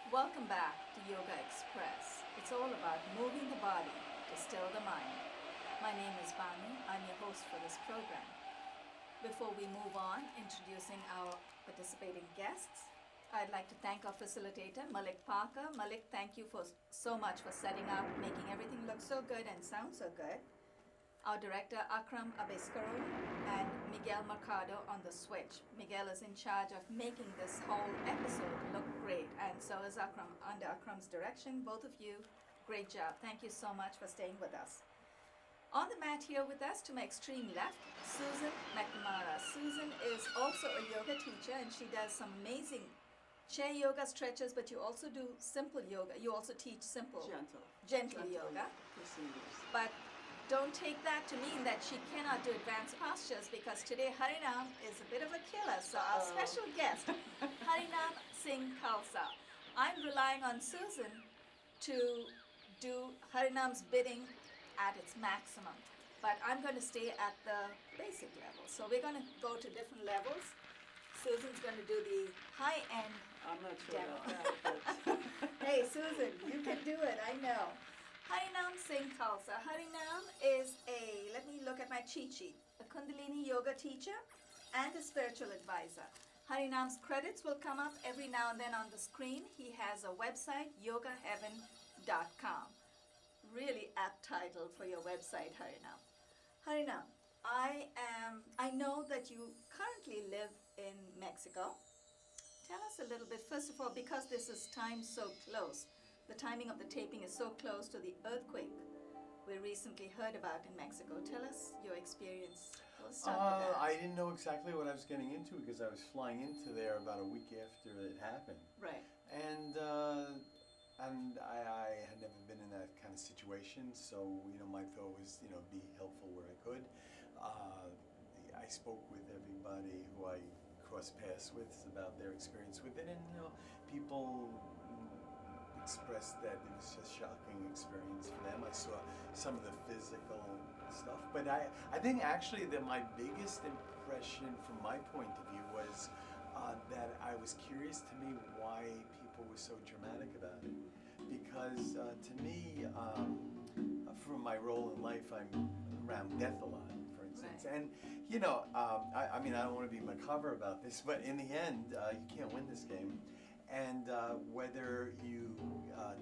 Welcome back to Yogaxpress. It's all about moving the body to still the mind. My name is Bani. I'm your host for this program. Before we move on, introducing our participating guests, I'd like to thank our facilitator, Malik Parker. Malik, thank you so much for setting up, making everything look so good and sound so good. Our director, Akram Abeskaro, and Miguel Mercado on the switch. Miguel is in charge of making this whole episode look great, and so is Akram. Under Akram's direction, both of you, great job. Thank you so much for staying with us. On the mat here with us, to my extreme left, Susan McNamara. Susan is also a yoga teacher, and she does some amazing chair yoga stretches, but you also do simple yoga. You also teach simple, gentle yoga. But don't take that to mean that she cannot do advanced postures, because today Harinam is a bit of a killer. So our special guest, Harinam Singh Khalsa. I'm relying on Susan to do Harinam's bidding at its maximum, but I'm going to stay at the basic level. So we're going to go to different levels. Susan's going to do the high-end I'm not sure demo. about that, but Hey Susan, you can do it, I know. Harinam Singh Khalsa. Harinam is let me look at my cheat sheet, a Kundalini yoga teacher and a spiritual advisor. Harinam's credits will come up every now and then on the screen. He has a website, yogaheaven.com. Really apt title for your website, Harinam. Harinam, I know that you currently live in Mexico. Tell us a little bit, first of all, because this is timed so close. The timing of the taping is so close to the earthquake we recently heard about in Mexico. Tell us your experience. We'll start with that. I didn't know exactly what I was getting into because I was flying into there about a week after it happened. Right. And I had never been in that kind of situation, so my thought was be helpful where I could. I spoke with everybody who I crossed paths with about their experience with it, and people expressed that it was a shocking experience for them. I saw some of the physical stuff, but I think actually that my biggest impression from my point of view was that I was curious to me why people were so dramatic about it, because to me, from my role in life, I'm around death a lot, for instance. Right. And I mean, I don't want to be macabre about this, but in the end, you can't win this game. And whether you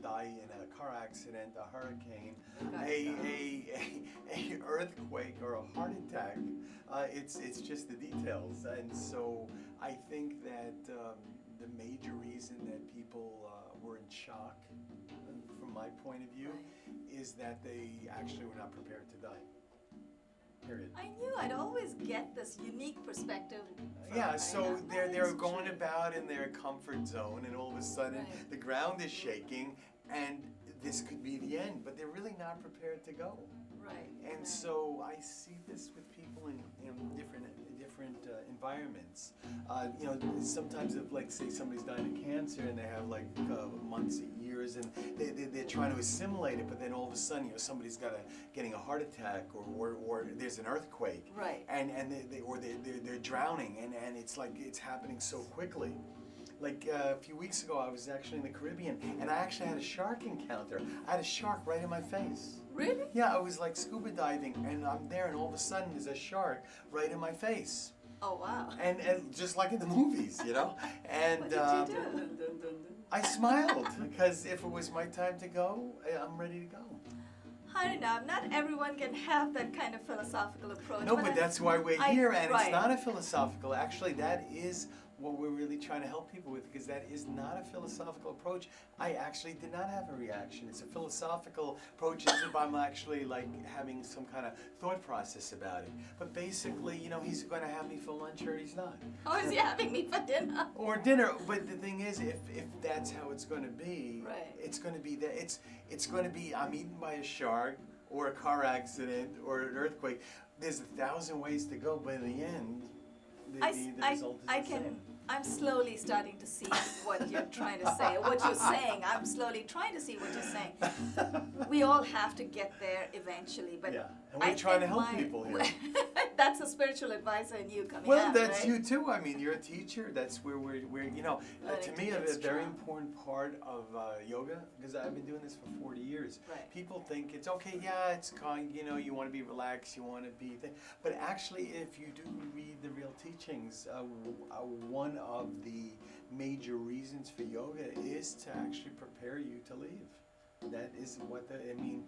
die in a car accident, a hurricane, a earthquake, or a heart attack, it's just the details. And so I think that the major reason that people were in shock, from my point of view, is that they actually were not prepared to die. Period. I knew I'd always get this unique perspective. Yeah, so they're going about in their comfort zone, and all of a sudden the ground is shaking, and this could be the end, but they're really not prepared to go. Right. And so I see this with people in different environments. Sometimes if, like, say somebody's dying of cancer and they have like months, years, and they're trying to assimilate it, but then all of a sudden, somebody's getting a heart attack, or there's an earthquake, right? And they're drowning, and it's like it's happening so quickly. Like a few weeks ago, I was actually in the Caribbean, and I actually had a shark encounter. I had a shark right in my face. Really? Yeah, I was like scuba diving, and I'm there, and all of a sudden there's a shark right in my face. Oh, wow. And just like in the movies, And what did you do? I smiled, because if it was my time to go, I'm ready to go. Harinam, not everyone can have that kind of philosophical approach. No, but that's why we're here, and right. It's not a philosophical. Actually, that is what we're really trying to help people with, because that is not a philosophical approach. I actually did not have a reaction. It's a philosophical approach as if I'm actually like having some kind of thought process about it. But basically, you know, he's going to have me for lunch or he's not. Or is he having me for dinner? Or dinner. But the thing is, if that's how it's going to be, Right. it's going to be that it's going to be I'm eaten by a shark or a car accident or an earthquake. There's 1,000 ways to go, but in the end, the result is the same. I'm slowly starting to see what you're trying to say, or what you're saying. I'm slowly trying to see what you're saying. We all have to get there eventually, but yeah, and we're trying to help people here. That's a spiritual advisor in you coming Well, out, that's right? you too. I mean, you're a teacher. That's where we're you know, to me, a very important part of yoga, because I've been doing this for 40 years. Right. People think it's okay, yeah, it's kind, you know, you want to be relaxed, you want to be, but actually, if you do read the real teachings, one of the major reasons for yoga is to actually prepare you to leave. That is what I mean,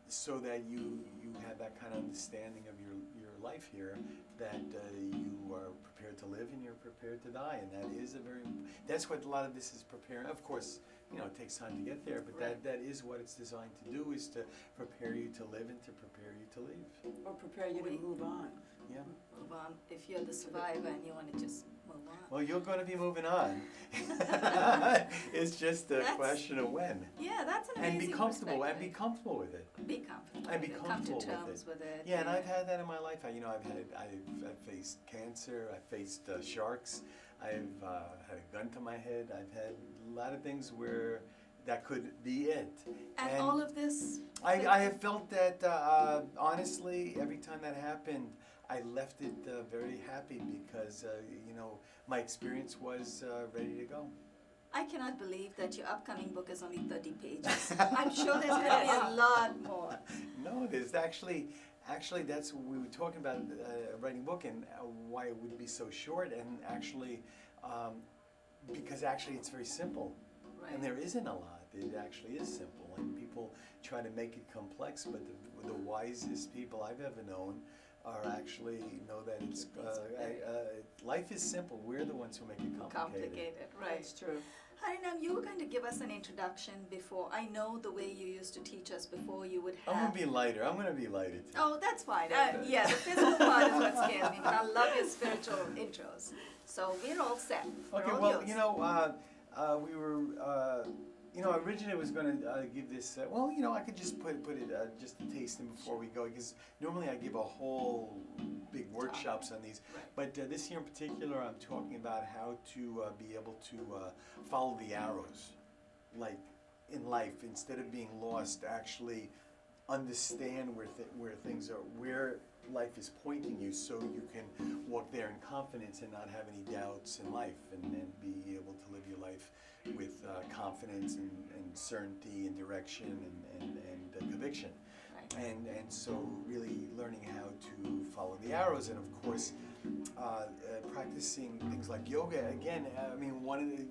so that you have that kind of understanding of your life here, that you are prepared to live and you're prepared to die, and that is that's what a lot of this is preparing. Of course, you know, it takes time to get there, but right. that is what it's designed to do, is to prepare you to live and to prepare you to leave. Or prepare you to move on. Yeah. Move on. If you're the survivor and you want to just move on. Well, you're going to be moving on. It's just a question of when. Yeah, that's an amazing And be comfortable, and perspective. be comfortable with it. Be comfortable. And be with it. comfortable Come to with terms it. with it. Yeah, and I've had that in my life. I've faced cancer. I've faced sharks. I've had a gun to my head. I've had a lot of things where that could be it. And all of this. I have felt that honestly, every time that happened, I left it very happy, because you know, my experience was ready to go. I cannot believe that your upcoming book is only 30 pages. I'm sure there's going to be a lot more. No, there's actually that's what we were talking about, writing a book, and why it would be so short, and actually because actually it's very simple. Right. And there isn't a lot. It actually is simple, and people try to make it complex, but the wisest people I've ever known are actually know that it's life is simple. We're the ones who make it complicated. Right. That's true. Harinam, you were going to give us an introduction before. I know the way you used to teach us before. You would have. I'm going to be lighter too. Oh, that's fine. Yeah, the physical part is what scares me, but I love your spiritual intros. So we're all set. Okay, We're all well, yours. you know, we were, you know, originally I was going to give this, well, you know, I could just put it, just a taste in before we go, because normally I give a whole big workshops on these, Right. but this year in particular I'm talking about how to be able to follow the arrows, like in life, instead of being lost, actually understand where things are, where life is pointing you, so you can walk there in confidence and not have any doubts in life, and be able to live your life with confidence and certainty and direction and conviction. Right. And so really learning how to follow the arrows, and of course practicing things like yoga. Again, I mean,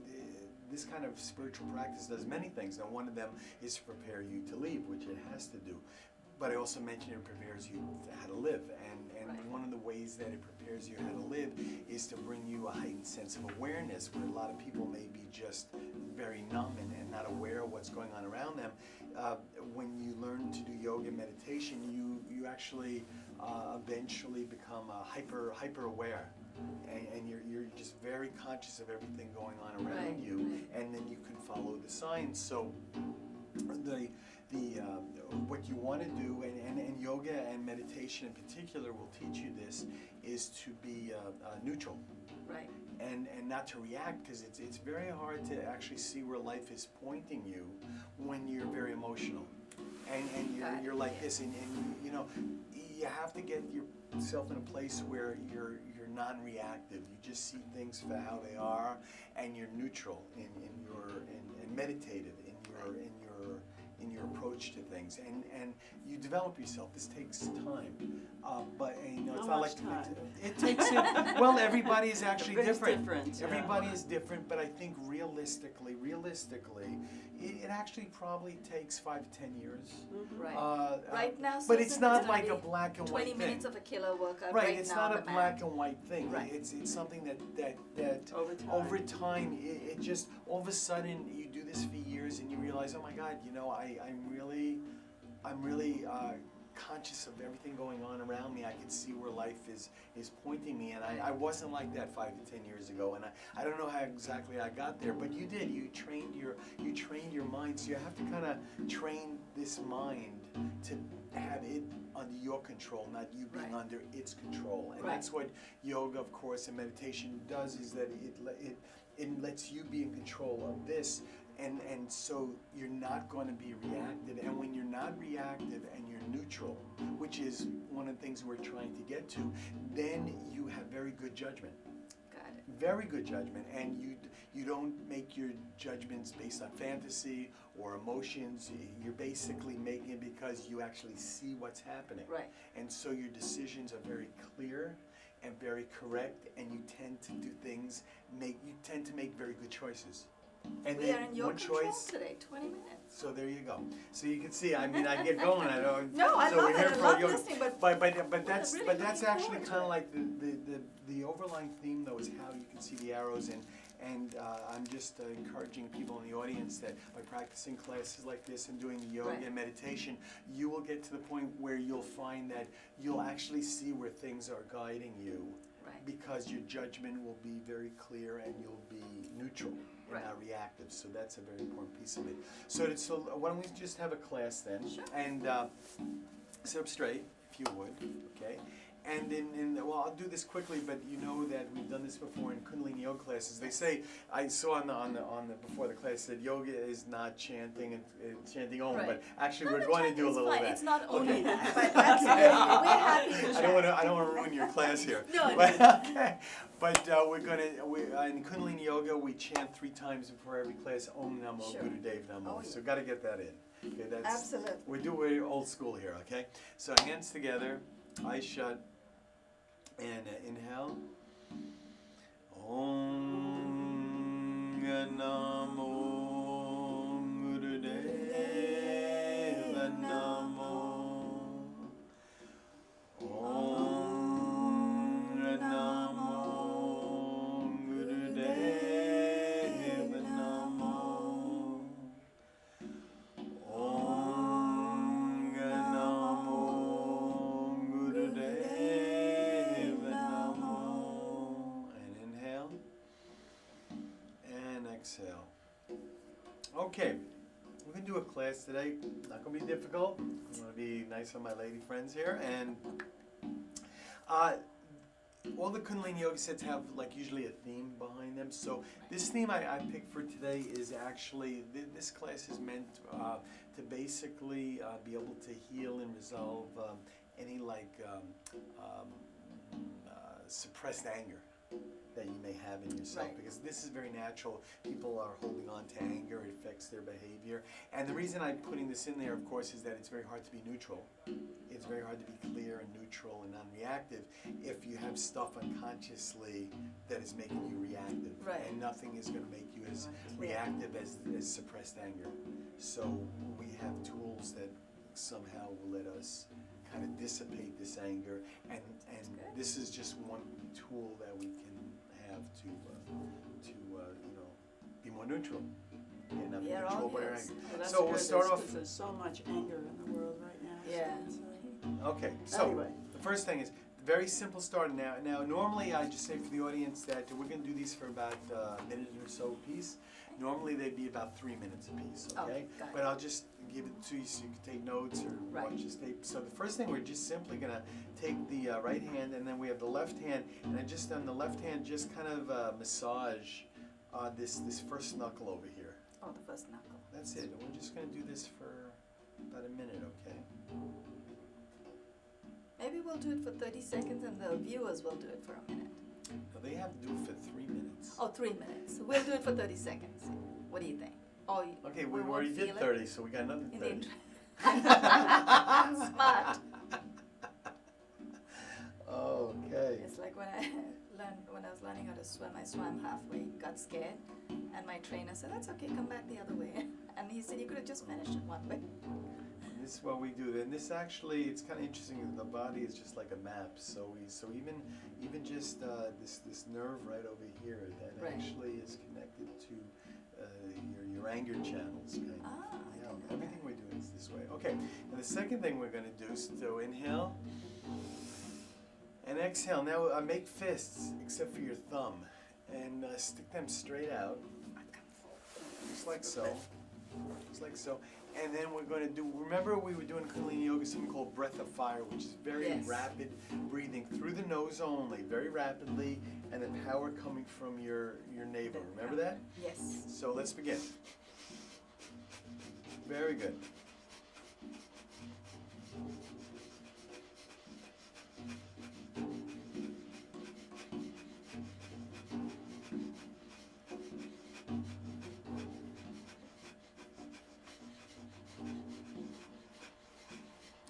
this kind of spiritual practice does many things, and one of them is to prepare you to leave, which it has to do. But I also mentioned it prepares you how to live, and Right. one of the ways that it prepares you how to live is to bring you a heightened sense of awareness, where a lot of people may be just very numb and not aware of what's going on around them. When you learn to do yoga and meditation, you actually eventually become hyper aware, and you're just very conscious of everything going on around Right, you, right. and then you can follow the signs. So what you want to do, and yoga and meditation in particular will teach you this, is to be neutral, Right. and not to react, because it's very hard to actually see where life is pointing you when you're very emotional, and you're like this, and you know, you have to get yourself in a place where you're non-reactive. You just see things for how they are, and you're neutral and meditative in your approach to things, and you develop yourself. This takes time, but you know, it's not like it takes it. Well, everybody is actually different. Everybody is different, but I think realistically, it actually probably takes 5 to 10 years. Right. Right now, but it's not like a black and white 20 thing. minutes of a kilo workout. Right, Right, it's now not a on the black mat. and white thing. Right. It's something that Over time. it just all of a sudden you do this for years and you realize, oh my God, you know, I'm really conscious of everything going on around me. I can see where life is pointing me, and I wasn't like that 5 to 10 years ago, and I don't know how exactly I got there, but you did. You trained your mind, so you have to kind of train this mind to have it under your control, not you being under its control. And that's what yoga, of course, and meditation does, is that it lets you be in control of this. And so you're not going to be reactive. And when you're not reactive and you're neutral, which is one of the things we're trying to get to, then you have very good judgment. Got it. Very good judgment. And you don't make your judgments based on fantasy or emotions. You're basically making it because you actually see what's happening. Right. And so your decisions are very clear and very correct, and you tend to do things, you tend to make very good choices. And We then are in your one control choice. today, 20 minutes. So there you go. So you can see. I mean, I get going. I don't. No, I so love we're it. here I for love yoga. listening, but that's really that's looking actually forward to kind of it. like the overlying theme, though, is how you can see the arrows, and I'm just encouraging people in the audience that by practicing classes like this and doing the yoga and meditation, you will get to the point where you'll find that you'll actually see where things are guiding you. Right. Because your judgment will be very clear and you'll be neutral and not reactive. So that's a very important piece of it. So why don't we just have a class then? Sure. And sit up straight, if you would, okay? And well, I'll do this quickly, but you know that we've done this before in Kundalini yoga classes. They say, I saw on the before the class that yoga is not chanting and chanting only, but actually we're going to do a little of that. It's not only Okay. that, but absolutely, we're happy to I chat. don't want to ruin your class here. No, But, okay. But in Kundalini yoga we chant 3 times before every class. Om Namo Sure. Gurudev Namo. Oh, yeah. So got to get that in. Okay, that's Absolutely. we're old school here. Okay. So hands together, eyes shut, and inhale. Om Namo Gurudev Namo. Om Namo Gurudev Namo. Om Namo Gurudev Namo. And inhale and exhale. Okay, we're going to do a class today. Not going to be difficult. I'm going to be nice on my lady friends here. And all the Kundalini yoga sets have usually a theme behind them. So this theme I picked for today is actually, this class is meant to basically be able to heal and resolve any suppressed anger that you may have in yourself, because this is very natural. People are holding on to anger, it affects their behavior. And the reason I'm putting this in there, of course, is that it's very hard to be neutral. It's very hard to be clear and neutral and non-reactive if you have stuff unconsciously that is making you reactive. Right. And nothing is going to make you as reactive as suppressed anger. So we have tools that somehow will let us kind of dissipate this anger, and this is just one tool that we can have to be more neutral. And not be controlled by our anger. Well, that's So we'll good. start off. There's so much anger in the world right now. Yeah. Okay, so Anyway. the first thing is very simple start now. Now, normally I just say for the audience that we're going to do these for about a minute or so apiece. Normally they'd be about 3 minutes apiece, okay? got it. But I'll just give it to you so you can take notes or watch this tape. So the first thing, we're just simply going to take the right hand, and then we have the left hand, and I just on the left hand just kind of massage this first knuckle over here. Oh, the first knuckle. That's it. We're just going to do this for about a minute, okay? Maybe we'll do it for 30 seconds and the viewers will do it for a minute. No, they have to do it for 3 minutes. Oh, 3 minutes. We'll do it for 30 seconds. What do you think? Oh, Okay, we won't already feel did it 30, so we got another in the 30. Smart. Okay. It's like when when I was learning how to swim, I swam halfway, got scared, and my trainer said, "That's okay, come back the other way." And he said, "You could have just finished it one way." This is what we do. And this actually, it's kind of interesting. The body is just like a map. So even just this nerve right over here that Right. actually is connected to your anger channels. Kind of. Ah, I Yeah, didn't know everything that. we do is this way. Okay. And the second thing we're going to do is to inhale and exhale. Now make fists, except for your thumb, and stick them straight out, just like so. Just like so. And then we're going to do, remember we were doing Kundalini Yoga, something called breath of fire, which is very Yes. rapid breathing through the nose only, very rapidly, and the power coming from your navel. Remember that? Yes. So let's begin. Very good.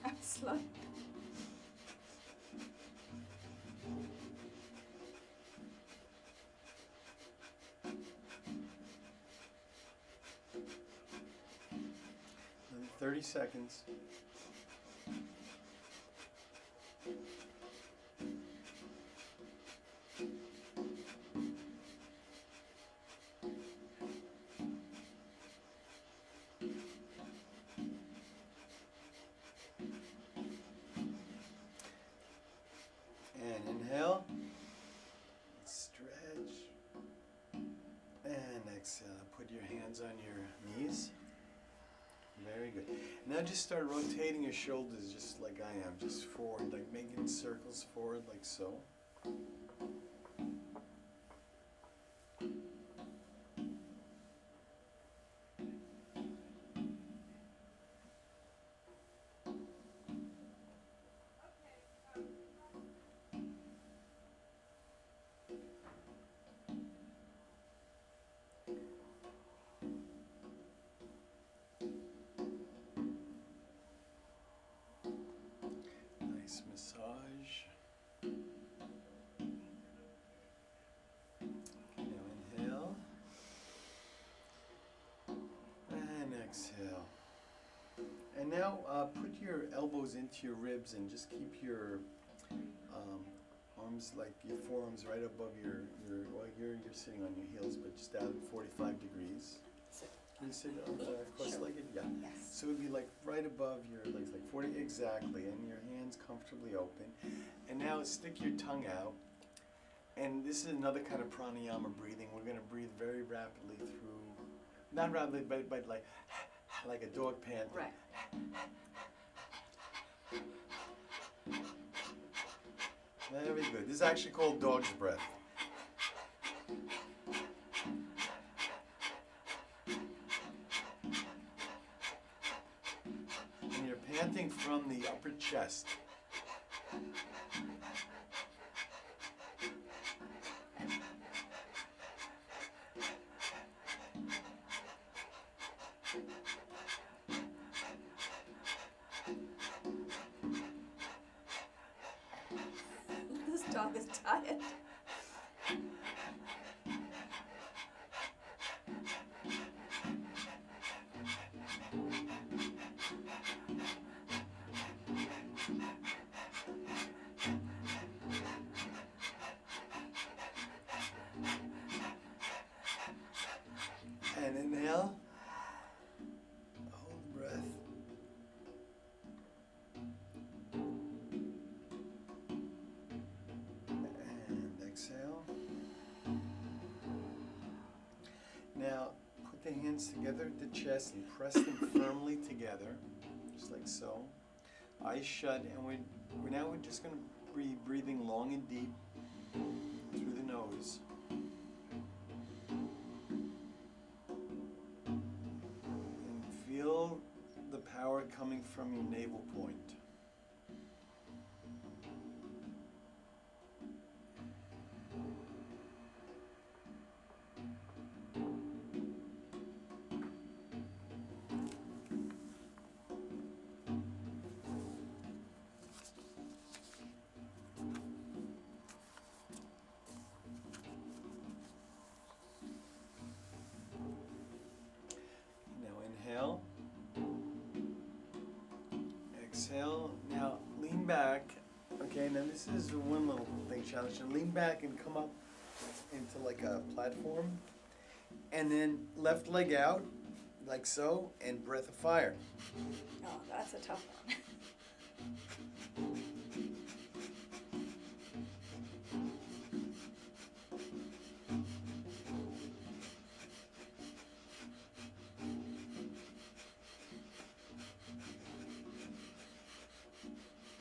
I'm slow. Another 30 seconds. And inhale, stretch, and exhale. Put your hands on your knees. Very good. Now just start rotating your shoulders just like I am, just forward, like making circles forward like so. Nice massage. Now inhale. And exhale. And now put your elbows into your ribs and just keep your arms, like your forearms right above well, you're sitting on your heels, but just out at 45 degrees. Can you sit cross-legged? Yeah. Yes. So it would be like right above your legs, like 40, exactly, and your hands comfortably open. And now stick your tongue out. And this is another kind of pranayama breathing. We're going to breathe very rapidly through, not rapidly, but like a dog panting. Right. Very good. This is actually called dog's breath. And you're panting from the upper chest. This dog is tired. And inhale. Hold the breath. And exhale. Now put the hands together at the chest and press them firmly together, just like so. Eyes shut, and we're just going to be breathing long and deep through the nose. And feel the power coming from your navel point. now this is one little thing challenge. And lean back and come up into like a platform. And then left leg out, like so, and breath of fire. Oh, that's a tough one.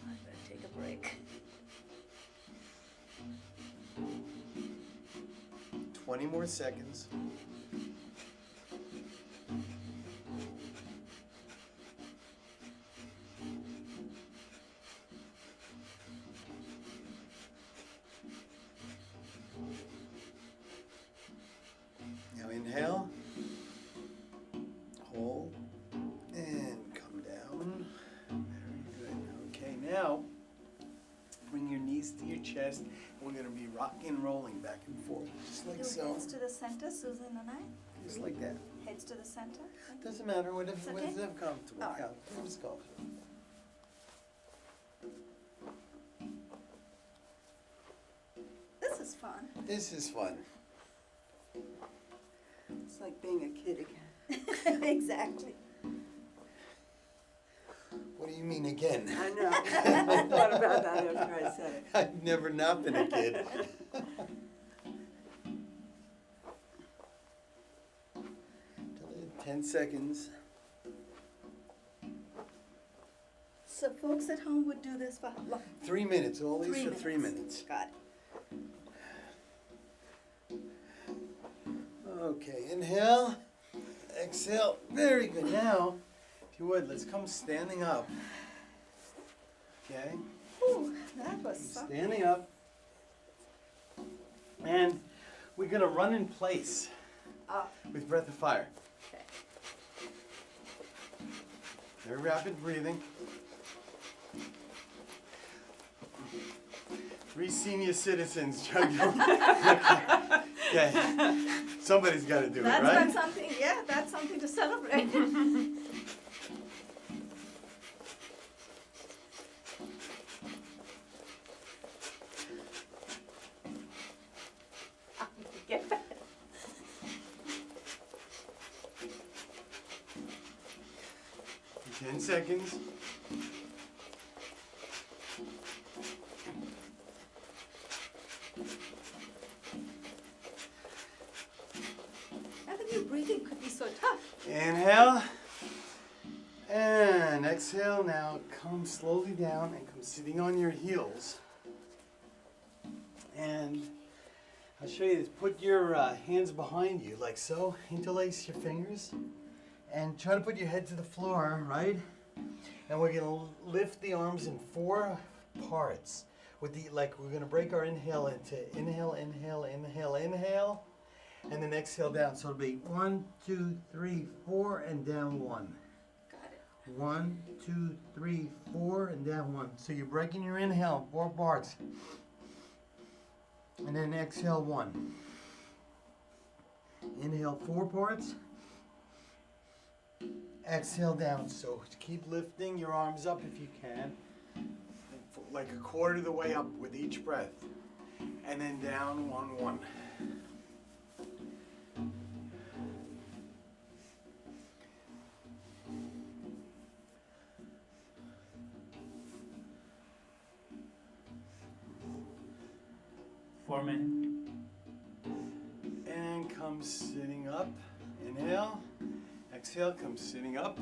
I'm gonna take a break. 20 more seconds. Now inhale, hold, and come down. Very good. Okay, now bring your knees to your chest. We're going to be rocking and rolling back and forth, just like Do so. heads to the center, Susan and I? Just like that. Heads to the center? Doesn't matter, whatever, It's okay? whatever comfortable. All right. Whatever's comfortable. This is fun. This is fun. It's like being a kid again. Exactly. What do you mean again? I know. I thought about that after I said it. I've never not been a kid. 10 seconds. So folks at home would do this for how long? 3 minutes, all these for 3 minutes. Got it. Okay, inhale, exhale. Very good. Now, if you would, let's come standing up. Okay, Ooh, that was something. standing up. And we're going to run in place Ah, with breath of fire. okay. Very rapid breathing. 3 senior citizens trying to. Okay. Somebody's got to do it, That's right? something, yeah, that's something to celebrate. Get back. 10 seconds. I think breathing could be so tough. Inhale. And exhale. Now come slowly down and come sitting on your heels. And I'll show you this. Put your hands behind you like so. Interlace your fingers. And try to put your head to the floor, right? And we're going to lift the arms in 4 parts. With the, like, we're going to break our inhale into inhale, inhale, inhale, inhale. And then exhale down. So it'll be 1, 2, 3, 4, and down 1. Got it. 1, 2, 3, 4, and down 1. So you're breaking your inhale, 4 parts. And then exhale 1. Inhale 4 parts. Exhale down. So keep lifting your arms up if you can. Like a quarter of the way up with each breath. And then down 1, 1. And come sitting up. Inhale. Exhale, come sitting up.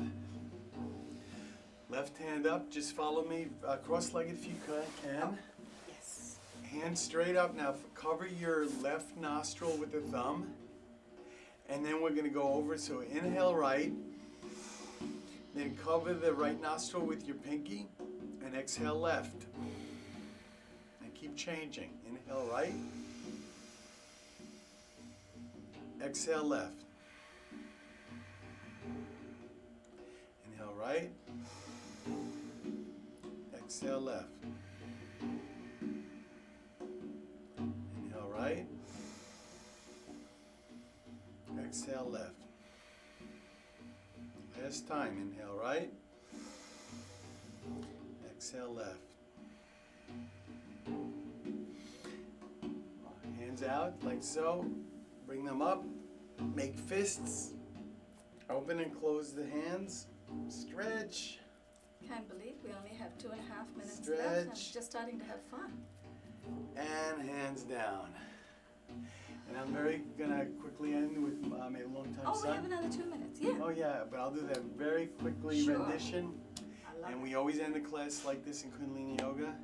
Left hand up, just follow me cross-legged if you can. Yes. Hand straight up. Now cover your left nostril with the thumb. And then we're going to go over, so inhale right. Then cover the right nostril with your pinky. And exhale left. And keep changing. Inhale right. Exhale left. Inhale right. Exhale left. Inhale right. Exhale left. Last time. Inhale right. Exhale left. arms out like so. Bring them up. Make fists. Open and close the hands. Stretch. Can't believe we only have 2.5 minutes left. I'm Stretch. just starting to have fun. And hands down. And I'm very gonna quickly end with May the Long Time Oh, we Son. have another 2 minutes. Yeah. Oh yeah, but I'll do that very quickly Sure. rendition. I love And it. we always end the class like this in Kundalini Yoga.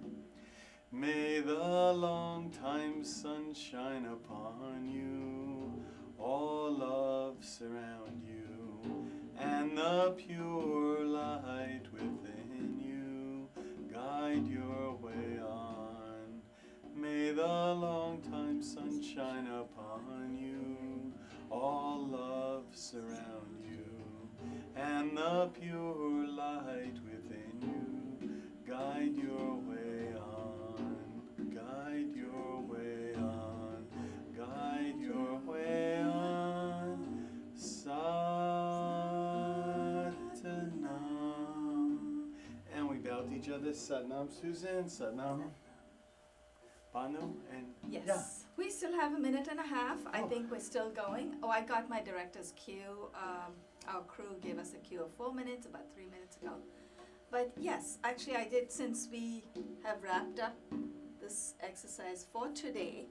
May the long time sun shine upon you, all love surround you, and the pure light within you guide your way on. May the long time sun shine upon you, all love surround you, and the pure light within you guide your way on, guide your way on, guide your way on. Satnam. And we bow to each other. Satnam, Susan. Satnam, Banu. And Yes. yeah. We still have a minute and a half. I Oh. think we're still going. Oh, I got my director's cue. Our crew gave us a cue of 4 minutes about 3 minutes ago. But yes, actually I did, since we have wrapped up this exercise for today.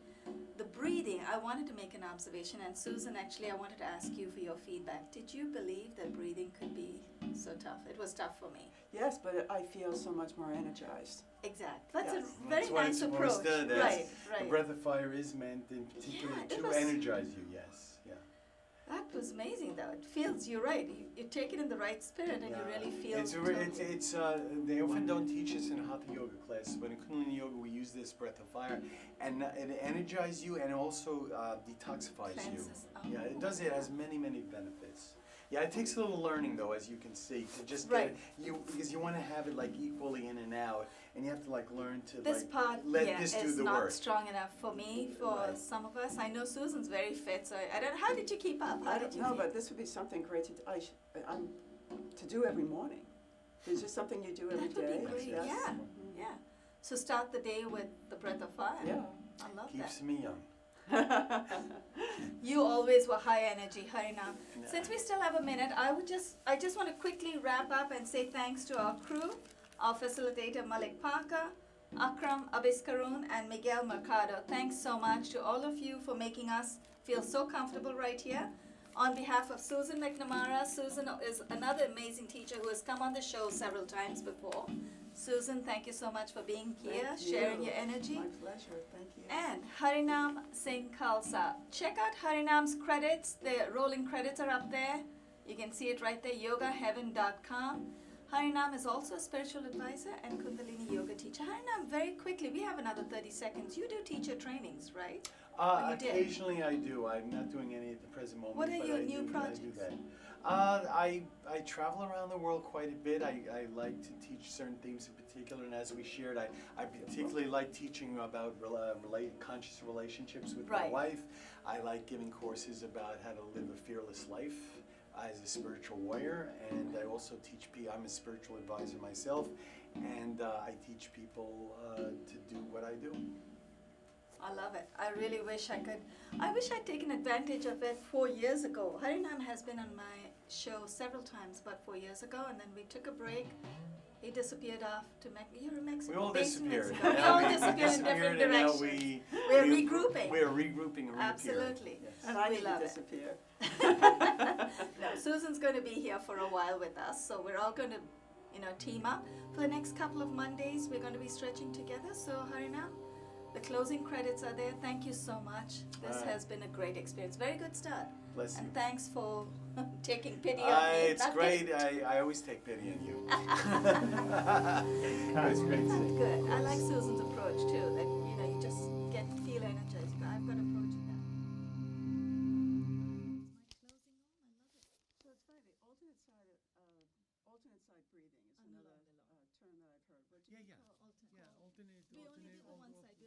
The breathing, I wanted to make an observation, and Susan, actually I wanted to ask you for your feedback. Did you believe that breathing could be so tough? It was tough for me. Yes, but I feel so much more energized. Exactly. That's Yes. a very That's what nice it's supposed approach. to. That's- Right, The right. breath of fire is meant in particular Yeah, it to was- energize you, yes. Yeah. That was amazing though. It feels, you're right, you take it in the right spirit and you really feel They often don't teach us in Hatha Yoga classes, but in Kundalini Yoga we use this breath of fire, and it energizes you and also detoxifies Cleanses. you. Yeah, it does. It has many, many benefits. Yeah, it takes a little learning though, as you can see, to just get Right. because you want to have it like equally in and out, and you have to like learn to this like part, let yeah, this do is the not work. strong enough for me, for Right. some of us. I know Susan's very fit, so I don't, how did you keep up? How I did don't you know, feel? but this would be something great to do every morning. It's just something you do every That would day. be great, Yes. yeah, yeah. So start the day with the breath of fire. Yeah. I love Keeps that. me young. You always were high energy, Harinam. Yeah. Since we still have a minute, I just want to quickly wrap up and say thanks to our crew, our facilitator Malik Parker, Akram Abiskarun, and Miguel Mercado. Thanks so much to all of you for making us feel so comfortable right here. On behalf of Susan McNamara, Susan is another amazing teacher who has come on the show several times before. Susan, thank you so much for being here, Thank sharing you. your energy. My pleasure. Thank you. And Harinam Singh Khalsa. Check out Harinam's credits. The rolling credits are up there. You can see it right there, yogaheaven.com. Harinam is also a spiritual advisor and Kundalini yoga teacher. Harinam, very quickly, we have another 30 seconds. You do teacher trainings, right? Oh, you did? Occasionally I do. I'm not doing any at the present moment. What are but your I new do, projects? I do that. I travel around the world quite a bit. I like to teach certain themes in particular, and as we shared, I particularly like teaching about conscious relationships with my Right. wife. I like giving courses about how to live a fearless life as a spiritual warrior, and I also teach I'm a spiritual advisor myself, and I teach people to do what I do. I love it. I really wish I could. I wish I'd taken advantage of it 4 years ago. Harinam has been on my show several times, but 4 years ago, and then we took a break. He disappeared off to Mexico. You're in Mexico. We all based in disappeared. Mexico. We Now all we disappeared in different and now directions. We're we- regrouping. We're regrouping and reappearing. Absolutely. Yes. And I We need love to it. disappear. No, Susan's going to be here for a while with us, so we're all going to, team up. For the next couple of Mondays, we're going to be stretching together. So, Harinam, the closing credits are there. Thank you so much. This Alright. has been a great experience. Very good start. Bless you. And thanks for taking pity on me. It's Not great. pity- I always take pity on you. It's great to see. Good. I like Susan's approach too, that